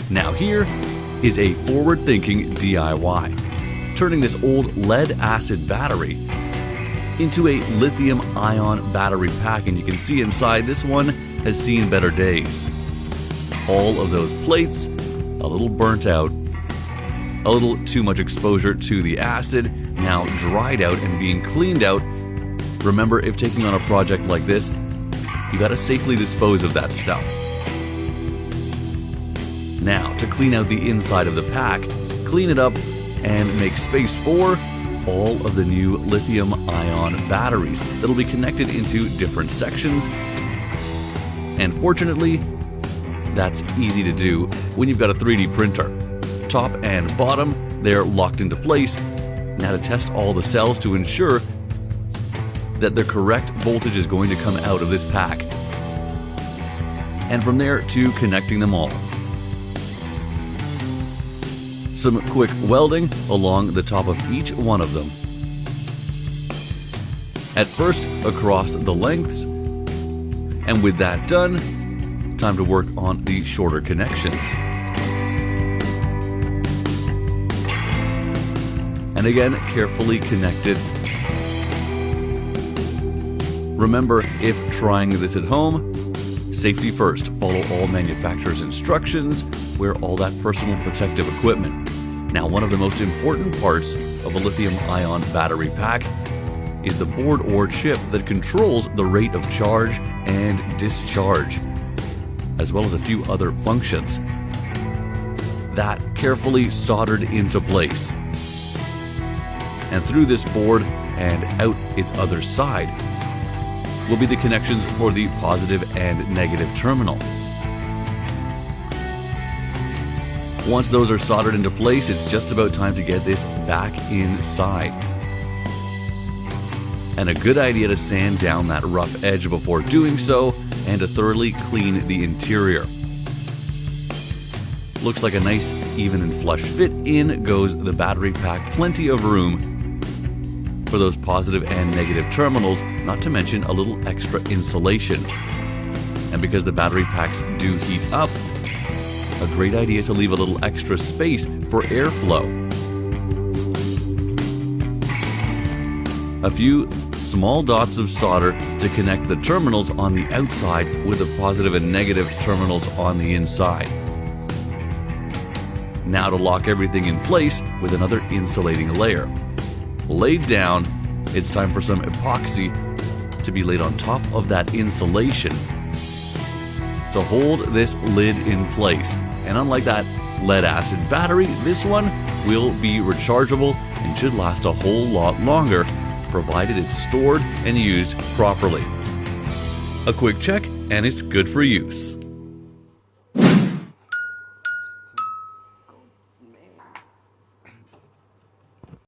Now here is a forward-thinking DIY, turning this old lead-acid battery into a lithium-ion battery pack, and you can see inside this one has seen better days. All of those plates, a little burnt out, a little too much exposure to the acid, now dried out and being cleaned out. Remember, if taking on a project like this, you gotta safely dispose of that stuff. Now, to clean out the inside of the pack, clean it up and make space for all of the new lithium-ion batteries that'll be connected into different sections. And fortunately, that's easy to do when you've got a 3D printer. Top and bottom, they're locked into place. Now to test all the cells to ensure that the correct voltage is going to come out of this pack. And from there to connecting them all. Some quick welding along the top of each one of them. At first, across the lengths. And with that done, time to work on the shorter connections. And again, carefully connected. Remember, if trying this at home, safety first. Follow all manufacturer's instructions. Wear all that personal protective equipment. Now, one of the most important parts of a lithium-ion battery pack is the board or chip that controls the rate of charge and discharge, as well as a few other functions. That carefully soldered into place. And through this board and out its other side will be the connections for the positive and negative terminal. Once those are soldered into place, it's just about time to get this back inside. And a good idea to sand down that rough edge before doing so and to thoroughly clean the interior. Looks like a nice, even and flush fit. In goes the battery pack, plenty of room for those positive and negative terminals, not to mention a little extra insulation. And because the battery packs do heat up, a great idea to leave a little extra space for airflow. A few small dots of solder to connect the terminals on the outside with the positive and negative terminals on the inside. Now to lock everything in place with another insulating layer. Laid down, it's time for some epoxy to be laid on top of that insulation to hold this lid in place. And unlike that lead-acid battery, this one will be rechargeable and should last a whole lot longer, provided it's stored and used properly. A quick check, and it's good for use.